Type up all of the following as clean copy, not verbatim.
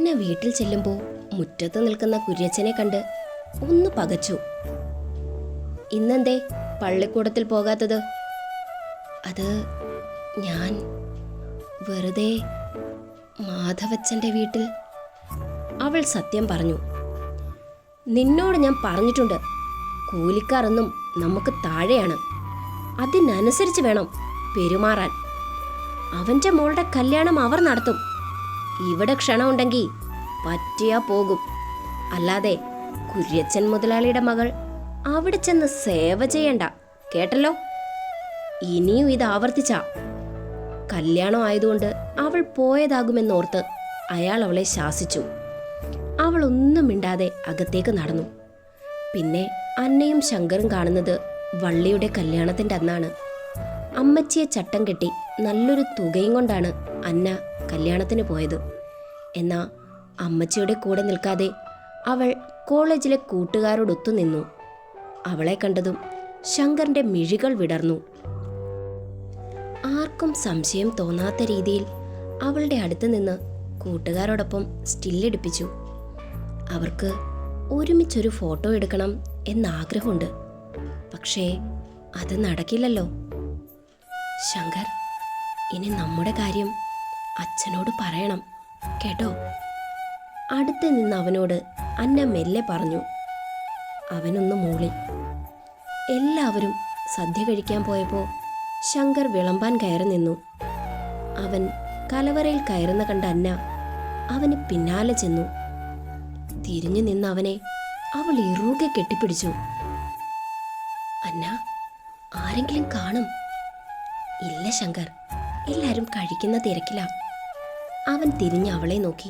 അന്ന വീട്ടിൽ ചെല്ലുമ്പോൾ മുറ്റത്ത് നിൽക്കുന്ന കുര്യച്ചനെ കണ്ട് ഒന്ന് പകച്ചു. ഇന്നെന്തേ പള്ളിക്കൂടത്തിൽ പോകാത്തത്? അത് ഞാൻ വെറുതെ മാധവച്ചൻ്റെ വീട്ടിൽ. അവൾ സത്യം പറഞ്ഞു. നിന്നോട് ഞാൻ പറഞ്ഞിട്ടുണ്ട്, കൂലിക്കാരൊന്നും നമുക്ക് താഴെയാണ്. അതിനനുസരിച്ച് വേണം പെരുമാറാൻ. അവൻ്റെ മോളുടെ കല്യാണം അവർ നടത്തും. ഇവിടെ ക്ഷണമുണ്ടെങ്കിൽ പറ്റിയാ പോകും. അല്ലാതെ കുര്യച്ചൻ മുതലാളിയുടെ മകൾ അവിടെ ചെന്ന് സേവ ചെയ്യണ്ട, കേട്ടല്ലോ? ഇനിയും ഇത് ആവർത്തിച്ച കല്യാണം ആയതുകൊണ്ട് അവൾ പോയതാകുമെന്നോർത്ത് അയാൾ അവളെ ശാസിച്ചു. അവൾ ഒന്നും മിണ്ടാതെ അകത്തേക്ക് നടന്നു. പിന്നെ അന്നയും ശങ്കറും കാണുന്നത് വള്ളിയുടെ കല്യാണത്തിൻ്റെ അന്നാണ്. അമ്മച്ചിയെ ചട്ടം കെട്ടി നല്ലൊരു തുകയും കൊണ്ടാണ് അന്ന കല്യാണത്തിന് പോയത്. എന്നാൽ അമ്മച്ചിയുടെ കൂടെ നിൽക്കാതെ അവൾ കോളേജിലെ കൂട്ടുകാരോടൊത്തു നിന്നു. അവളെ കണ്ടതും ശങ്കറിൻ്റെ മിഴികൾ വിടർന്നു. ആർക്കും സംശയം തോന്നാത്ത രീതിയിൽ അവളുടെ അടുത്ത് നിന്ന് കൂട്ടുകാരോടൊപ്പം സ്റ്റില്ലെടുപ്പിച്ചു. അവർക്ക് ഒരുമിച്ചൊരു ഫോട്ടോ എടുക്കണം എന്നാഗ്രഹമുണ്ട്. പക്ഷേ അത് നടക്കില്ലല്ലോ. ശങ്കർ, ഇനി നമ്മുടെ കാര്യം അച്ഛനോട് പറയണം, കേട്ടോ? അടുത്ത് നിന്ന് അവനോട് അന്ന മെല്ലെ പറഞ്ഞു. അവനൊന്ന് മൂളി. എല്ലാവരും സദ്യ കഴിക്കാൻ പോയപ്പോൾ ശങ്കർ വിളമ്പാൻ കയറി നിന്നു. അവൻ കലവറയിൽ കയറുന്ന കണ്ട അന്ന അവന് പിന്നാലെ ചെന്നു. തിരിഞ്ഞു നിന്ന അവനെ അവൾ ഇറുകെ കെട്ടിപ്പിടിച്ചു. അന്ന, ആരെങ്കിലും കാണും? ഇല്ല ശങ്കർ, എല്ലാരും കഴിക്കുന്ന തിരക്കില. അവൻ തിരിഞ്ഞ് അവളെ നോക്കി.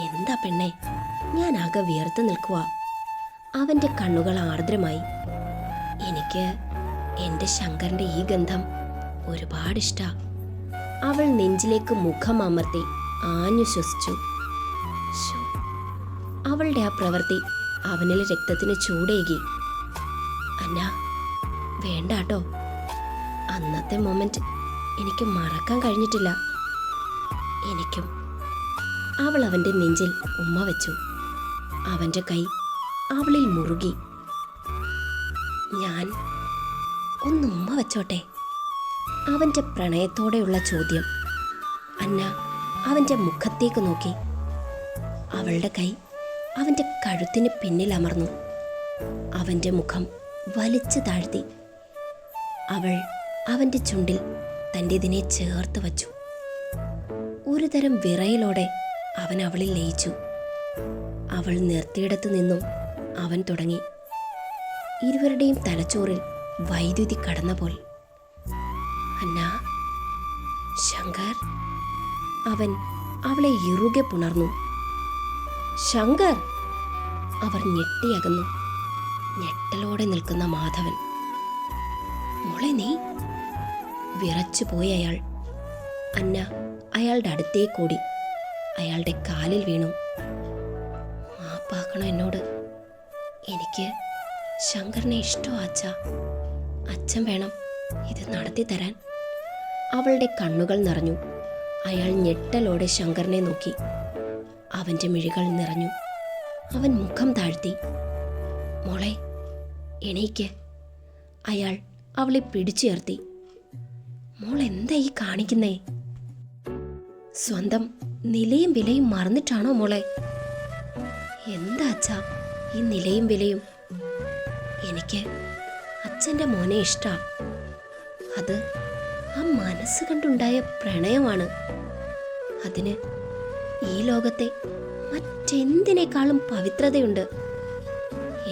എന്താ പെണ്ണെ, ഞാൻ ആകെ വിയർത്ത് നിൽക്കുക. അവന്റെ കണ്ണുകൾ ആർദ്രമായി. എനിക്ക് എന്റെ ശങ്കറിന്റെ ഈ ഗന്ധം ഒരുപാടിഷ്ടാ. അവൾ നെഞ്ചിലേക്ക് മുഖം അമർത്തി ആഞ്ഞു ശ്വസിച്ചു. അവളുടെ ആ പ്രവൃത്തി അവനിലെ രക്തത്തിന് ചൂടേകി. അന്ന, വേണ്ടാട്ടോ. അന്നത്തെ മൊമെന്റ് എനിക്ക് മറക്കാൻ കഴിഞ്ഞിട്ടില്ല. എനിക്കും. അവൾ അവൻ്റെ നെഞ്ചിൽ ഉമ്മ വെച്ചു. അവൻ്റെ കൈ അവളിൽ മുറുകി. ഞാൻ ഒന്ന് ഉമ്മ വെച്ചോട്ടെ? അവൻ്റെ പ്രണയത്തോടെയുള്ള ചോദ്യം. അന്ന അവൻ്റെ മുഖത്തേക്ക് നോക്കി. അവളുടെ കൈ അവൻ്റെ കഴുത്തിന് പിന്നിൽ അമർന്നു. അവൻ്റെ മുഖം വലിച്ചു താഴ്ത്തി. അവൾ അവൻ്റെ ചുണ്ടിൽ തൻ്റെതിനെ ചേർത്ത് വച്ചു. ഒരു തരം വിറയലോടെ അവൻ അവളിൽ ലയിച്ചു. അവൾ നിർത്തിയിടത്തു നിന്നും അവൻ തുടങ്ങി. ഇരുവരുടെയും തലച്ചോറിൽ വൈദ്യുതി കടന്ന പോൽ. അന്ന, ശങ്കർ. അവൻ അവളെ ഇറുകെ പുണർന്നു. ശങ്കർ! അവർ ഞെട്ടിയകന്നു. ഞെട്ടലോടെ നിൽക്കുന്ന മാധവൻ. മോളെ, നീ? വിറച്ചു പോയി അയാൾ. അന്ന അയാളുടെ അടുത്തേക്കോടി അയാളുടെ കാലിൽ വീണു. മാപ്പാക്കണം എന്നോട്. എനിക്ക് ശങ്കറിനെ ഇഷ്ടോ അച്ഛ. അച്ഛൻ വേണം ഇത് നടത്തി തരാൻ. അവളുടെ കണ്ണുകൾ നിറഞ്ഞു. അയാൾ ഞെട്ടലോടെ ശങ്കറിനെ നോക്കി. അവൻ്റെ മിഴികൾ നിറഞ്ഞു. അവൻ മുഖം താഴ്ത്തി. മോളെ, എണീക്ക്. അയാൾ അവളെ പിടിച്ചുയർത്തി. മോൾ എന്താ ഈ കാണിക്കുന്നേ? സ്വന്തം നിലയും വിലയും മറന്നിട്ടാണോ മോളെ? എന്താ അച്ഛാ ഈ നിലയും വിലയും? എനിക്ക് അച്ഛൻ്റെ മോനെ ഇഷ്ടാ. അത് ആ മനസ്സ് കണ്ടുണ്ടായ പ്രണയമാണ്. അതിന് ഈ ലോകത്തെ മറ്റെന്തിനേക്കാളും പവിത്രതയുണ്ട്.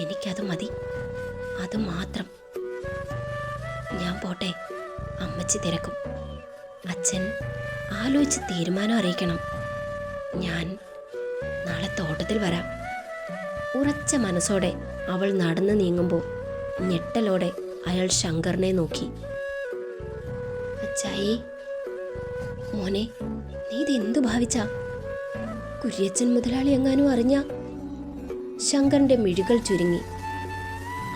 എനിക്കത് മതി, അത് മാത്രം. ഞാൻ പോട്ടെ, അമ്മച്ചി തിരക്കും. അച്ഛൻ ആലോചിച്ച് തീരുമാനം അറിയിക്കണം. ഞാൻ നാളെ തോട്ടത്തിൽ വരാം. ഉറച്ച മനസ്സോടെ അവൾ നടന്നു നീങ്ങുമ്പോൾ ഞെട്ടലോടെ അയാൾ ശങ്കറിനെ നോക്കി. അച്ചായി, മോനെ, നീ ഇതെന്തു ഭാവിച്ചാ? കുര്യച്ചൻ മുതലാളി എങ്ങാനും അറിഞ്ഞ? ശങ്കറിന്റെ മിഴികൾ ചുരുങ്ങി.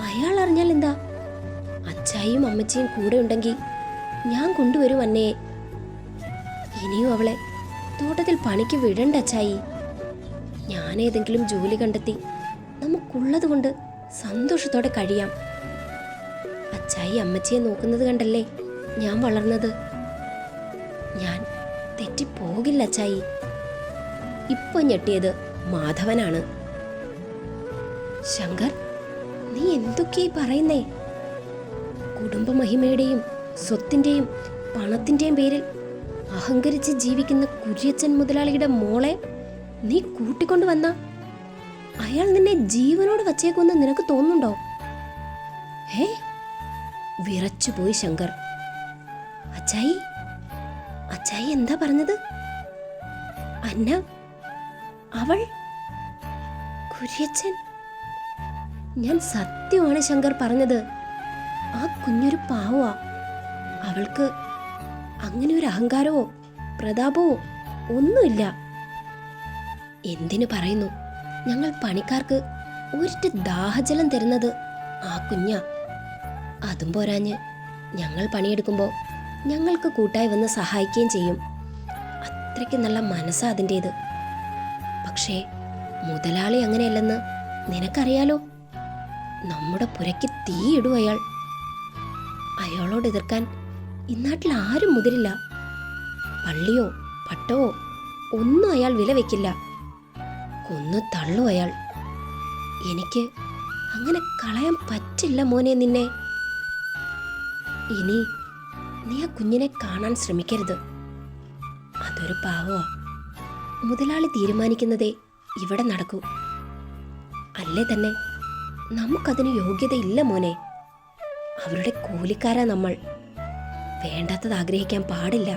അയാൾ അറിഞ്ഞാൽ എന്താ? അച്ചായിയും അമ്മച്ചിയും കൂടെ ഉണ്ടെങ്കിൽ ഞാൻ കൊണ്ടുവരും അന്നയെ. ഇനിയും അവളെ തോട്ടത്തിൽ പണിക്ക് വിടണ്ട അച്ചായി. ഞാനേതെങ്കിലും ജോലി കണ്ടെത്തി നമുക്കുള്ളത് കൊണ്ട് സന്തോഷത്തോടെ കഴിയാം. അച്ചായി അമ്മച്ചിയെ നോക്കുന്നത് കണ്ടല്ലേ ഞാൻ വളർന്നത്. ഞാൻ തെറ്റിപ്പോകില്ല അച്ചായി. ഇപ്പൊ ഞെട്ടിയത് മാധവനാണ്. ശങ്കർ, നീ എന്തൊക്കെയായി പറയുന്നേ? കുടുംബമഹിമയുടെയും സ്വത്തിന്റെയും പണത്തിന്റെയും പേരിൽ അഹങ്കരിച്ച് ജീവിക്കുന്ന കുര്യച്ചൻ മുതലാളിയുടെ മോളെ നീ കൂട്ടിക്കൊണ്ടു വന്ന അയാൾ നിന്നെ ജീവനോട് വച്ചേക്കുമെന്ന് നിനക്ക് തോന്നുന്നുണ്ടോ? ഹേ, വിറച്ചുപോയി ശങ്കർ. അച്ചായി, അച്ചായി എന്താ പറഞ്ഞത്? അന്ന, അവൾ കുര്യച്ചൻ? ഞാൻ സത്യമാണ് ശങ്കർ പറഞ്ഞത്. ആ കുഞ്ഞൊരു പാവമാ. അവൾക്ക് അങ്ങനെ ഒരു അഹങ്കാരമോ പ്രതാപമോ ഒന്നുമില്ല. എന്തിനു പറയുന്നു, ഞങ്ങൾ പണിക്കാർക്ക് ഒരിറ്റ് ദാഹജലം തരുന്നത് ആ കുഞ്ഞാ. അതും പോരാഞ്ഞ് ഞങ്ങൾ പണിയെടുക്കുമ്പോൾ ഞങ്ങൾക്ക് കൂട്ടായി വന്ന് സഹായിക്കുകയും ചെയ്യും. അത്രയ്ക്ക് നല്ല മനസ്സാ അതിൻ്റേത്. പക്ഷേ മുതലാളി അങ്ങനെയല്ലെന്ന് നിനക്കറിയാലോ. നമ്മുടെ പുരയ്ക്ക് തീയിടും അയാൾ. അയാളോട് എതിർക്കാൻ ഇന്നാട്ടിൽ ആരും മുതിരില്ല. പള്ളിയോ പട്ടവോ ഒന്നും അയാൾ വില വെക്കില്ല. കൊന്നു തള്ളും അയാൾ. എനിക്ക് അങ്ങനെ കളയാൻ പറ്റില്ല മോനെ നിന്നെ. ഇനി നീ ആ കുഞ്ഞിനെ കാണാൻ ശ്രമിക്കരുത്. അതൊരു പാവമാ. മുതലാളി തീരുമാനിക്കുന്നതേ ഇവിടെ നടക്കൂ. അല്ലേ തന്നെ നമുക്കതിന് യോഗ്യതയില്ല മോനെ. അവരുടെ കൂലിക്കാരാ നമ്മൾ. വേണ്ടാത്തത് ആഗ്രഹിക്കാൻ പാടില്ല.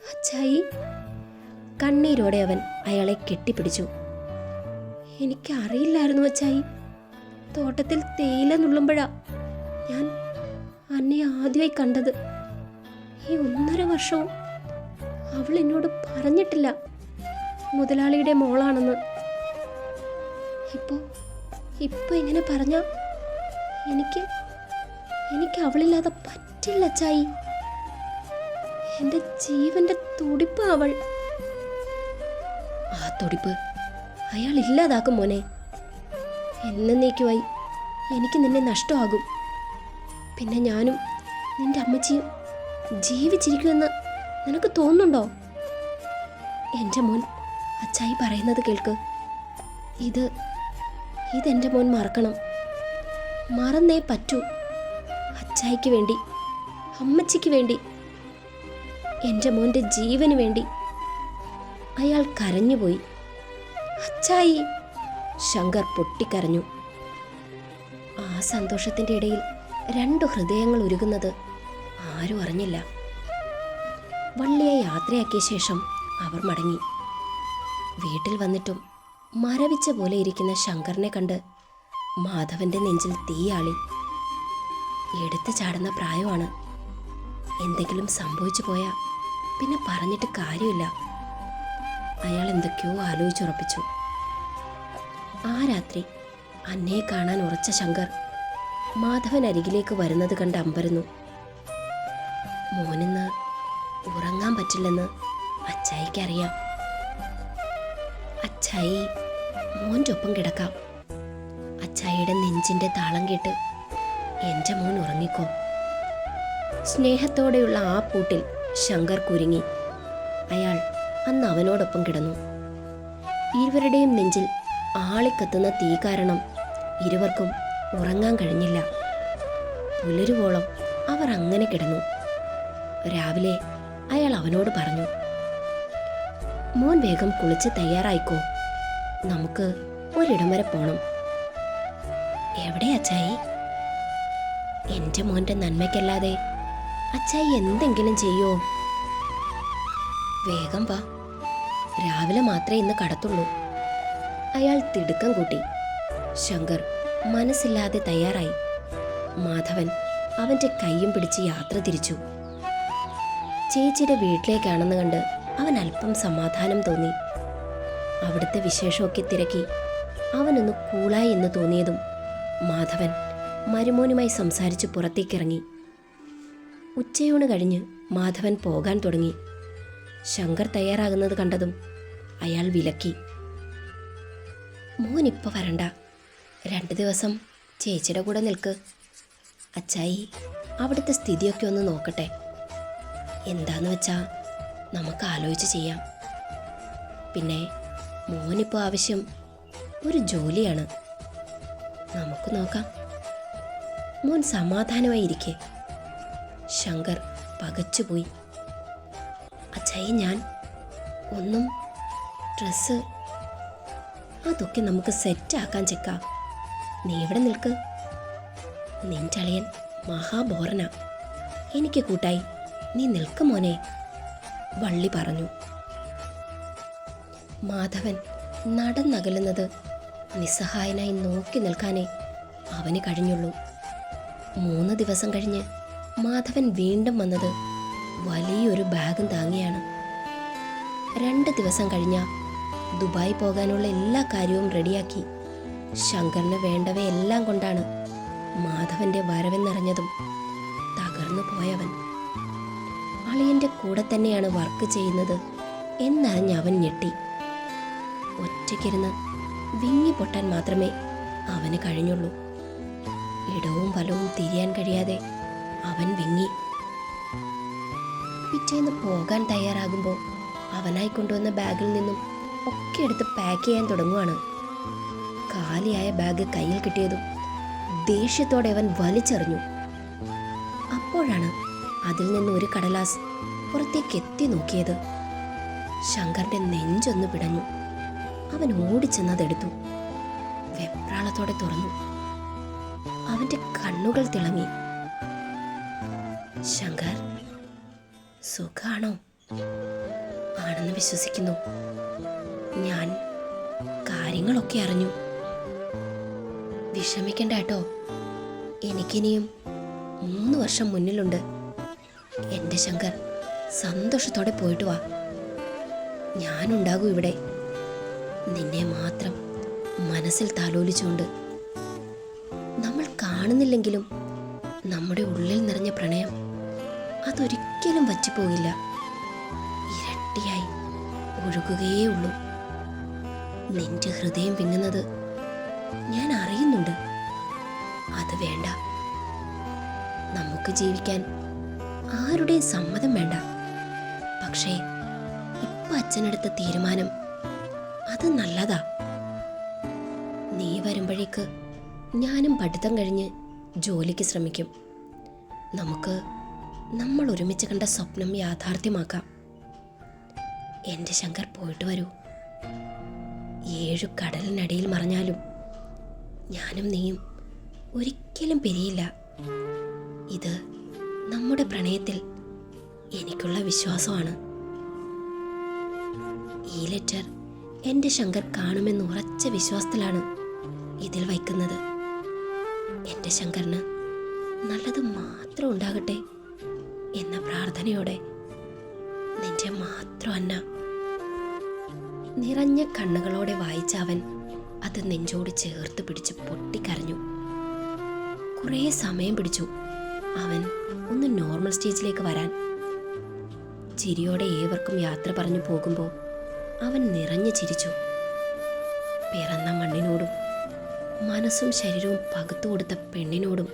അച്ചായി, കണ്ണീരോടെ അവൻ അയാളെ കെട്ടിപ്പിടിച്ചു. എനിക്കറിയില്ലായിരുന്നു അച്ചായി. തോട്ടത്തിൽ തേയില നുള്ളുമ്പോഴാ ഞാൻ അന്നെ ആദ്യമായി കണ്ടത്. ഈ 1.5 വർഷവും അവൾ എന്നോട് പറഞ്ഞിട്ടില്ല മുതലാളിയുടെ മോളാണെന്ന്. ഇപ്പൊ ഇങ്ങനെ പറഞ്ഞ എനിക്ക് അവളില്ലാതെ പറ്റില്ല അച്ചായി. എന്റെ ജീവന്റെ തുടിപ്പ് അവൾ. ആ തുടിപ്പ് അയാൾ ഇല്ലാതാക്കും മോനെ. എന്നേക്കുമായി എനിക്ക് നിന്നെ നഷ്ടമാകും. പിന്നെ ഞാനും നിന്റെ അമ്മച്ചിയും ജീവിച്ചിരിക്കുമെന്ന് നിനക്ക് തോന്നുന്നുണ്ടോ? എൻ്റെ മോൻ അച്ചായി പറയുന്നത് കേൾക്ക്. ഇതെൻ്റെ മോൻ മറക്കണം. മറന്നേ പറ്റൂ. അച്ചായിക്ക് വേണ്ടി, അമ്മച്ചിക്ക് വേണ്ടി, എൻ്റെ മോൻ്റെ ജീവന് വേണ്ടി. അയാൾ കരഞ്ഞുപോയി. അച്ചായി! ശങ്കർ പൊട്ടിക്കരഞ്ഞു. ആ സന്തോഷത്തിൻ്റെ ഇടയിൽ 2 ഹൃദയങ്ങൾ ഉരുകുന്നത് ആരും അറിഞ്ഞില്ല. വള്ളിയെ യാത്രയാക്കിയ ശേഷം അവർ മടങ്ങി. വീട്ടിൽ വന്നിട്ടും മരവിച്ച പോലെ ഇരിക്കുന്ന ശങ്കറിനെ കണ്ട് മാധവന്റെ നെഞ്ചിൽ തീയാളി. എടുത്തു ചാടുന്ന പ്രായമാണ്. എന്തെങ്കിലും സംഭവിച്ചു പോയാൽ പിന്നെ പറഞ്ഞിട്ട് കാര്യമില്ല. അയാൾ എന്തൊക്കെയോ ആലോചിച്ചുറപ്പിച്ചു. ആ രാത്രി അന്നയെ കാണാൻ ഉറച്ച ശങ്കർ മാധവൻ അരികിലേക്ക് വരുന്നത് കണ്ട് അമ്പരന്നു. മോനിന്ന് ഉറങ്ങാൻ പറ്റില്ലെന്ന് അച്ചായിക്കറിയാം. അച്ചായി, മോൻ്റെ ഒപ്പം കിടക്കാം. അച്ചായിയുടെ നെഞ്ചിൻ്റെ താളം കേട്ട് എൻ്റെ മോൻ ഉറങ്ങിക്കോ. സ്നേഹത്തോടെയുള്ള ആ പൂട്ടിൽ ശങ്കർ കുരുങ്ങി. അയാൾ അന്ന് അവനോടൊപ്പം കിടന്നു. ഇരുവരുടെയും നെഞ്ചിൽ ആളിക്കത്തുന്ന തീ കാരണം ഇരുവർക്കും ഉറങ്ങാൻ കഴിഞ്ഞില്ല. പുലരുവോളം അവർ അങ്ങനെ കിടന്നു. രാവിലെ അയാൾ അവനോട് പറഞ്ഞു, മോൻ വേഗം കുളിച്ച് തയ്യാറായിക്കോ. നമുക്ക് ഒരിടം വരെ പോണം. എവിടെ അച്ചായി? എൻ്റെ മോൻ്റെ നന്മയ്ക്കല്ലാതെ അച്ചായി എന്തെങ്കിലും ചെയ്യോ? വേഗം വാ, രാവിലെ മാത്രമേ ഇന്ന് കടത്തുള്ളൂ. അയാൾ തിടുക്കം കൂട്ടി. ശങ്കർ മനസ്സില്ലാതെ തയ്യാറായി. മാധവൻ അവൻ്റെ കൈയും പിടിച്ച് യാത്ര തിരിച്ചു. ചേച്ചിയുടെ വീട്ടിലേക്കാണെന്ന് കണ്ട് അവൻ അല്പം സമാധാനം തോന്നി. അവിടുത്തെ വിശേഷമൊക്കെ തിരക്കി അവനൊന്ന് കൂളായി എന്ന് തോന്നിയതും മാധവൻ മരുമോനുമായി സംസാരിച്ച് പുറത്തേക്കിറങ്ങി. ഉച്ചയൂണ് കഴിഞ്ഞ് മാധവൻ പോകാൻ തുടങ്ങി. ശങ്കർ തയ്യാറാകുന്നത് കണ്ടതും അയാൾ വിലക്കി. മോനിപ്പോൾ വരണ്ട, 2 ദിവസം ചേച്ചിയുടെ കൂടെ നിൽക്ക്. അച്ചായി അവിടുത്തെ സ്ഥിതിയൊക്കെ ഒന്ന് നോക്കട്ടെ. എന്താന്ന് വെച്ചാൽ നമുക്ക് ആലോചിച്ച് ചെയ്യാം. പിന്നെ മോനിപ്പോൾ ആവശ്യം ഒരു ജോലിയാണ്. നമുക്ക് നോക്കാം. മോൻ സമാധാനമായിരിക്കെ. ശങ്കർ പകച്ചുപോയി. അച്ചായി, ഞാൻ ഒന്നും ഡ്രസ്സ് അതൊക്കെ നമുക്ക് സെറ്റാക്കാൻ ചെക്ക. നീ ഇവിടെ നിൽക്ക്. നിൻചളിയൻ മഹാബോറന. എനിക്ക് കൂട്ടായി നീ നിൽക്ക് മോനെ, വള്ളി പറഞ്ഞു. മാധവൻ നടന്നകലുന്നത് നിസ്സഹായനായി നോക്കി നിൽക്കാനേ അവന് കഴിഞ്ഞുള്ളൂ. 3 ദിവസം കഴിഞ്ഞ് മാധവൻ വീണ്ടും വന്നത് വലിയൊരു ബാഗും താങ്ങിയാണ്. 2 ദിവസം കഴിഞ്ഞ ദുബായ് പോകാനുള്ള എല്ലാ കാര്യവും റെഡിയാക്കി ശങ്കറിന് വേണ്ടവയെല്ലാം കൊണ്ടാണ് മാധവന്റെ വരവെന്നറിഞ്ഞതും തകർന്നു പോയവൻ. അളിയന്റെ കൂടെ തന്നെയാണ് വർക്ക് ചെയ്യുന്നത് എന്നറിഞ്ഞ് അവൻ ഞെട്ടി. ഒറ്റയ്ക്കിരുന്ന് വിങ്ങി പൊട്ടാൻ മാത്രമേ അവന് കഴിഞ്ഞുള്ളൂ. ഇടവും വലവും തിരിയാൻ കഴിയാതെ അവൻ വിങ്ങി. പിറ്റേന്ന് പോകാൻ തയ്യാറാകുമ്പോൾ അവനായി കൊണ്ടുവന്ന ബാഗിൽ നിന്നും ഒക്കെ എടുത്ത് പാക്ക് ചെയ്യാൻ തുടങ്ങുവാണ്. കാലിയായ ബാഗ് കയ്യിൽ കിട്ടിയതും ദേഷ്യത്തോടെ അവൻ വലിച്ചെറിഞ്ഞു. അപ്പോഴാണ് അതിൽ നിന്ന് ഒരു കടലാസ് പുറത്തേക്ക് എത്തി നോക്കിയത്. ശങ്കറിന്റെ നെഞ്ചൊന്ന് പിടഞ്ഞു. അവൻ ഓടിച്ചെന്നതെടുത്തു. വെപ്രാളത്തോടെ തുറന്നു. അവന്റെ കണ്ണുകൾ തിളങ്ങി. ശങ്കർ, സുഖാണോ? ആണെന്ന് വിശ്വസിക്കുന്നു. ഞാൻ കാര്യങ്ങളൊക്കെ അറിഞ്ഞു. വിഷമിക്കണ്ട കേട്ടോ. എനിക്കിനിയും 3 വർഷം മുന്നിലുണ്ട്. എൻ്റെ ശങ്കർ, സന്തോഷത്തോടെ പോയിട്ട് വാ. ഞാനുണ്ടാകൂ ഇവിടെ, നിന്നെ മാത്രം മനസ്സിൽ താലോലിച്ചുകൊണ്ട്. നമ്മൾ കാണുന്നില്ലെങ്കിലും നമ്മുടെ ഉള്ളിൽ നിറഞ്ഞ പ്രണയം അതൊരിക്കലും വറ്റിപ്പോകില്ല. ഇരട്ടിയായി ഒഴുകുകയേ ഉള്ളൂ. നിന്റെ ഹൃദയം വിങ്ങുന്നത് ഞാൻ അറിയുന്നുണ്ട്. അത് വേണ്ട. നമുക്ക് ജീവിക്കാൻ ആരുടെയും സമ്മതം വേണ്ട. പക്ഷേ ഇപ്പൊ അച്ഛനെടുത്ത തീരുമാനം അത് നല്ലതാ. നീ വരുമ്പോഴേക്ക് ഞാനും പഠിത്തം കഴിഞ്ഞ് ജോലിക്ക് ശ്രമിക്കും. നമുക്ക് നമ്മൾ ഒരുമിച്ച് കണ്ട സ്വപ്നം യാഥാർത്ഥ്യമാക്കാം. എൻ്റെ ശങ്കർ, പോയിട്ട് വരൂ. 7 കടലിനടിയിൽ മറഞ്ഞാലും ഞാനും നീയും ഒരിക്കലും പിരിയില്ല. ഇത് നമ്മുടെ പ്രണയത്തിൽ എനിക്കുള്ള വിശ്വാസമാണ്. ഈ ലെറ്റർ എൻ്റെ ശങ്കർ കാണുമെന്ന് ഉറച്ച വിശ്വാസത്തിലാണ് ഇതിൽ വയ്ക്കുന്നത്. എൻ്റെ ശങ്കറിന് നല്ലത് മാത്രം ഉണ്ടാകട്ടെ എന്ന പ്രാർത്ഥനയോടെ നിന്റെ മാത്രം അന്ന. നിറഞ്ഞ കണ്ണുകളോടെ വായിച്ച അവൻ അത് നെഞ്ചോട് ചേർത്ത് പിടിച്ച് പൊട്ടിക്കരഞ്ഞു. കുറേ സമയം പിടിച്ചു അവൻ ഒന്ന് നോർമൽ സ്റ്റേജിലേക്ക് വരാൻ. ചിരിയോടെ ഏവർക്കും യാത്ര പറഞ്ഞു പോകുമ്പോൾ അവൻ നിറഞ്ഞു ചിരിച്ചു. പിറന്ന മണ്ണിനോടും മനസ്സും ശരീരവും പകുത്തു കൊടുത്ത പെണ്ണിനോടും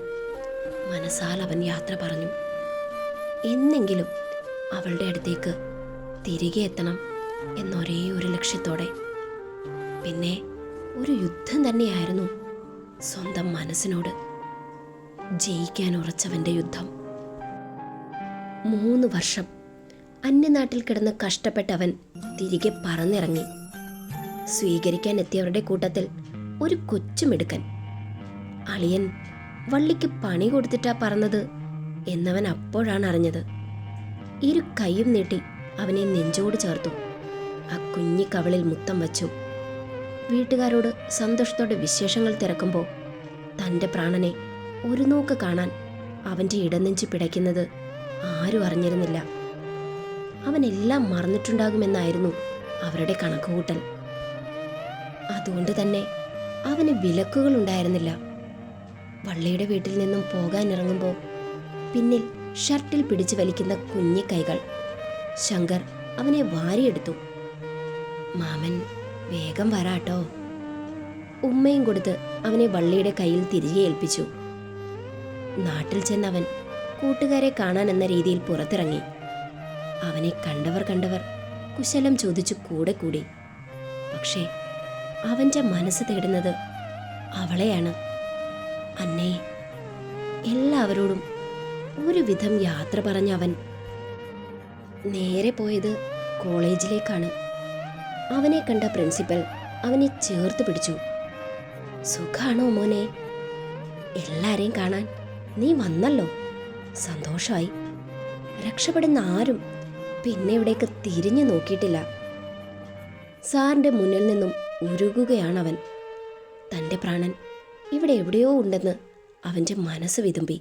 മനസ്സാൽ അവൻ യാത്ര പറഞ്ഞു. എന്നെങ്കിലും അവളുടെ അടുത്തേക്ക് തിരികെ എത്തണം എന്നൊരേ ഒരു ലക്ഷ്യത്തോടെ. പിന്നെ ഒരു യുദ്ധം തന്നെയായിരുന്നു സ്വന്തം മനസ്സിനോട്. ജയിക്കാൻ ഉറച്ചവന്റെ യുദ്ധം. 3 വർഷം അന്യനാട്ടിൽ കിടന്ന് കഷ്ടപ്പെട്ടവൻ തിരികെ പറന്നിറങ്ങി. സ്വീകരിക്കാൻ എത്തിയവരുടെ കൂട്ടത്തിൽ ഒരു കൊച്ചുമിടുക്കൻ. അളിയൻ വള്ളിക്ക് പണി കൊടുത്തിട്ടാ പറന്നത് എന്നവൻ അപ്പോഴാണ് അറിഞ്ഞത്. 2 കൈയും നീട്ടി അവനെ നെഞ്ചോട് ചേർത്തു. ആ കുഞ്ഞി കവളിൽ മുത്തം വച്ചു. വീട്ടുകാരോട് സന്തോഷത്തോടെ വിശേഷങ്ങൾ തിരക്കുമ്പോൾ തൻ്റെ പ്രാണനെ ഒരു നോക്ക് കാണാൻ അവൻ്റെ ഇടനെഞ്ച് പിടയ്ക്കുന്നത് ആരും അറിഞ്ഞിരുന്നില്ല. അവനെല്ലാം മറന്നിട്ടുണ്ടാകുമെന്നായിരുന്നു അവരുടെ കണക്കുകൂട്ടൽ. അതുകൊണ്ട് തന്നെ അവന് വിലക്കുകൾ ഉണ്ടായിരുന്നില്ല. വള്ളിയുടെ വീട്ടിൽ നിന്നും പോകാനിറങ്ങുമ്പോൾ പിന്നിൽ ഷർട്ടിൽ പിടിച്ചു വലിക്കുന്ന കുഞ്ഞി കൈകൾ. ശങ്കർ അവനെ വാരിയെടുത്തു. മാമൻ വേഗം വരാട്ടോ. ഉമ്മയും കൊടുത്ത് അവനെ വള്ളിയുടെ കയ്യിൽ തിരികെ ഏൽപ്പിച്ചു. നാട്ടിൽ ചെന്നവൻ കൂട്ടുകാരെ കാണാൻ എന്ന രീതിയിൽ പുറത്തിറങ്ങി. അവനെ കണ്ടവർ കുശലം ചോദിച്ചു കൂടെ കൂടി. പക്ഷേ അവൻ്റെ മനസ്സ് തേടുന്നത് അവളെയാണ്. അന്നയെ എല്ലാവരോടും ഒരുവിധം യാത്ര പറഞ്ഞ അവൻ നേരെ പോയത് കോളേജിലേക്കാണ്. അവനെ കണ്ട പ്രിൻസിപ്പൽ അവനെ ചേർത്ത് പിടിച്ചു. സുഖാണോ മോനെ? എല്ലാരെയും കാണാൻ നീ വന്നല്ലോ, സന്തോഷമായി. രക്ഷപ്പെടുന്ന ആരും പിന്നെ ഇവിടേക്ക് തിരിഞ്ഞു നോക്കിയിട്ടില്ല. സാറിൻ്റെ മുന്നിൽ നിന്നും ഉരുകുകയാണവൻ. തൻ്റെ പ്രാണൻ ഇവിടെ എവിടെയോ ഉണ്ടെന്ന് അവൻ്റെ മനസ്സ് വിതുമ്പി.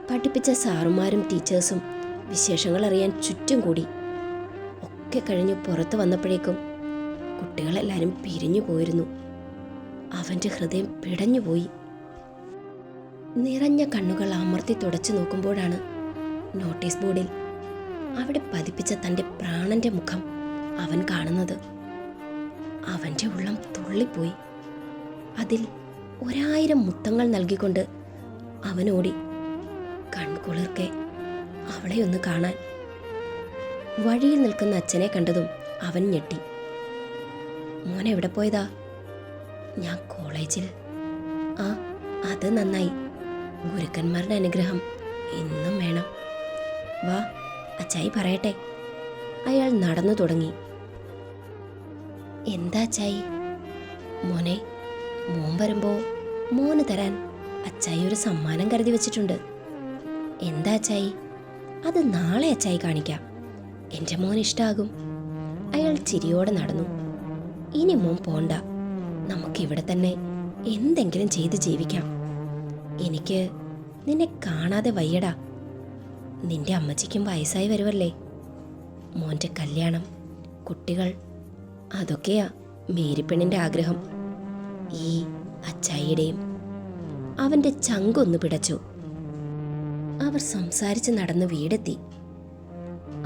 പഠിപ്പിച്ച സാറുമാരും ടീച്ചേഴ്സും വിശേഷങ്ങൾ അറിയാൻ ചുറ്റും കൂടി. ഒക്കെ കഴിഞ്ഞ് പുറത്ത് വന്നപ്പോഴേക്കും കുട്ടികളെല്ലാവരും പിരിഞ്ഞു പോയിരുന്നു. അവൻ്റെ ഹൃദയം പിടഞ്ഞുപോയി. നിറഞ്ഞ കണ്ണുകൾ അമർത്തി തുടച്ചു നോക്കുമ്പോഴാണ് നോട്ടീസ് ബോർഡിൽ അവിടെ പതിപ്പിച്ച തൻ്റെ പ്രാണന്റെ മുഖം അവൻ കാണുന്നത്. അവൻ്റെ ഉള്ളം തുള്ളിപ്പോയി. അതിൽ 1000 മുത്തങ്ങൾ നൽകിക്കൊണ്ട് അവനോടി കൺകുളിർക്കെ അവളെ ഒന്ന് കാണാൻ. വഴിയിൽ നിൽക്കുന്ന അച്ഛനെ കണ്ടതും അവൻ ഞെട്ടി. മോൻ എവിടെ പോയതാ? ഞാൻ കോളേജിൽ. ആ, അത് നന്നായി. ഗുരുക്കന്മാരുടെ അനുഗ്രഹം എന്നും വേണം. വാ, അച്ചായി പറയട്ടെ. അയാൾ നടന്നു തുടങ്ങി. എന്താ അച്ചായി? മോനെ, മോൻ വരുമ്പോ മോന് തരാൻ അച്ചായി ഒരു സമ്മാനം കരുതി വെച്ചിട്ടുണ്ട്. എന്താ അച്ചായി? അത് നാളെ അച്ചായി കാണിക്കാം. എൻ്റെ മോൻ ഇഷ്ടാകും. അയാൾ ചിരിയോടെ നടന്നു. ഇനി മോൻ പോണ്ട, നമുക്കിവിടെ തന്നെ എന്തെങ്കിലും ചെയ്ത് ജീവിക്കാം. എനിക്ക് നിന്നെ കാണാതെ വയ്യടാ. നിന്റെ അമ്മച്ചിക്കും വയസ്സായി വരുമല്ലേ. മോൻ്റെ കല്യാണം, കുട്ടികൾ, അതൊക്കെയാ മേരിപ്പെണ്ണിൻ്റെ ആഗ്രഹം. ഈ അച്ചായിയുടെയും. അവൻ്റെ ചങ്കൊന്നു പിടച്ചു. അവർ സംസാരിച്ച് നടന്ന് വീടെത്തി.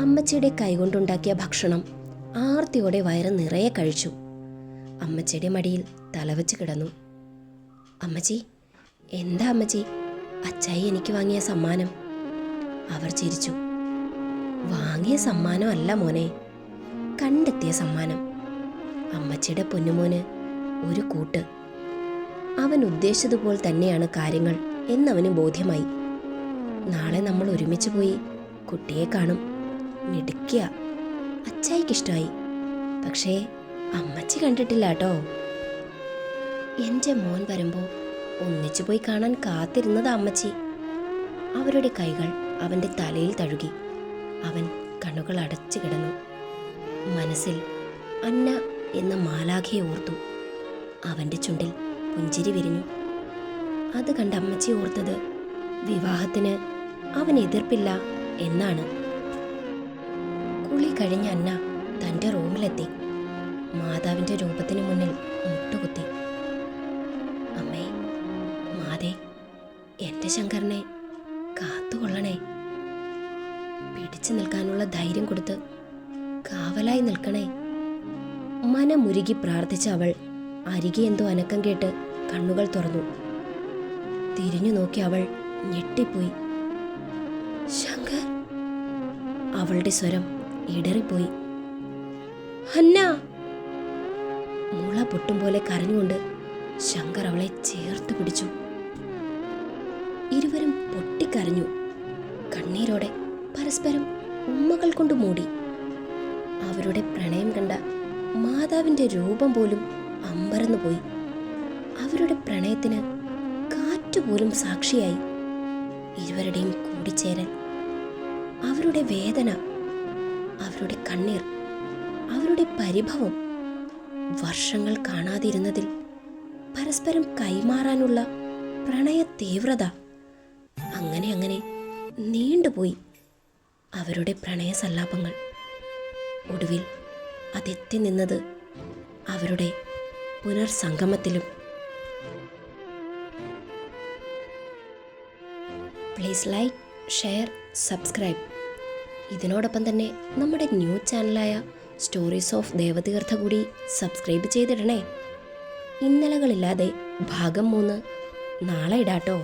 അമ്മച്ചിയുടെ കൈകൊണ്ടുണ്ടാക്കിയ ഭക്ഷണം ആർത്തിയോടെ വയറ് നിറയെ കഴിച്ചു. അമ്മച്ചിയുടെ മടിയിൽ തലവച്ച് കിടന്നു. അമ്മച്ചി, എന്താ അമ്മച്ചി അച്ചായി എനിക്ക് വാങ്ങിയ സമ്മാനം? അവർ ചിരിച്ചു. വാങ്ങിയ സമ്മാനം അല്ല മോനെ, കണ്ടെത്തിയ സമ്മാനം. അമ്മച്ചിയുടെ പൊന്നുമോന് ഒരു കൂട്ട്. അവൻ ഉദ്ദേശിച്ചതുപോലെ തന്നെയാണ് കാര്യങ്ങൾ എന്നവന് ബോധ്യമായി. നാളെ നമ്മൾ ഒരുമിച്ച് പോയി കുട്ടിയെ കാണും. മിടുക്കിയ. അച്ചായിക്കിഷ്ടമായി. പക്ഷേ അമ്മച്ചി കണ്ടിട്ടില്ല കേട്ടോ. എൻ്റെ മോൻ വരുമ്പോൾ ഒന്നിച്ചു പോയി കാണാൻ കാത്തിരുന്നത് അമ്മച്ചി. അവരുടെ കൈകൾ അവൻ്റെ തലയിൽ തഴുകി. അവൻ കണ്ണുകൾ അടച്ചു കിടന്നു. മനസ്സിൽ അന്ന എന്ന മാലാഖയെ ഓർത്തു. അവൻ്റെ ചുണ്ടിൽ പുഞ്ചിരി വിരിഞ്ഞു. അത് കണ്ട അമ്മച്ചി ഓർത്തത് വിവാഹത്തിന് അവൻ എതിർപ്പില്ല എന്നാണ്. കുളി കഴിഞ്ഞ അന്ന തൻ്റെ റൂമിലെത്തി. മാതാവിൻ്റെ രൂപത്തിന് മുന്നിൽ മുട്ടുകുത്തി. അമ്മേ, മാതേ, എൻ്റെ ശങ്കരനെ കാത്തുകൊള്ളണേ. പിടിച്ചു നിൽക്കാനുള്ള ധൈര്യം കൊടുത്ത് കാവലായി നിൽക്കണേ. മനമുരുകി പ്രാർത്ഥിച്ച അവൾ അരികെ എന്തോ അനക്കം കേട്ട് കണ്ണുകൾ തുറന്നു. തിരിഞ്ഞു നോക്കി അവൾ ഞെട്ടിപ്പോയി. ശങ്കർ! അവളുടെ സ്വരം ഇടറിപ്പോയി. ഹന്ന! മുള പൊട്ടും പോലെ കരഞ്ഞുകൊണ്ട് ശങ്കർ അവളെ ചേർത്ത് പിടിച്ചു. ഇരുവരും പൊട്ടിക്കരഞ്ഞു. കണ്ണീരോടെ പരസ്പരം ഉമ്മകൾ കൊണ്ട് മൂടി. അവരുടെ പ്രണയം കണ്ട മാതാവിൻ്റെ രൂപം പോലും അമ്പരന്നു പോയി. അവരുടെ പ്രണയത്തിന് കാറ്റുപോലും സാക്ഷിയായി. ഇരുവരുടെയും കൂടിച്ചേരൽ, അവരുടെ വേദന, അവരുടെ കണ്ണീർ, അവരുടെ പരിഭവം, വർഷങ്ങൾ കാണാതിരുന്നതിൽ പരസ്പരം കൈമാറാനുള്ള പ്രണയ തീവ്രത, അങ്ങനെ അങ്ങനെ നീണ്ടുപോയി അവരുടെ പ്രണയ സല്ലാപങ്ങൾ. ഒടുവിൽ അതെത്തി നിന്നത് അവരുടെ പുനർസംഗമത്തിലും. Please like, share, subscribe. ഇതിനോടൊപ്പം തന്നെ നമ്മുടെ ന്യൂ ചാനലായ സ്റ്റോറീസ് ഓഫ് ദേവതീർത്ഥ കൂടി സബ്സ്ക്രൈബ് ചെയ്തിടണേ. ഇന്നലകളില്ലാതെ ഭാഗം 3 നാളെ ഇടാട്ടോ.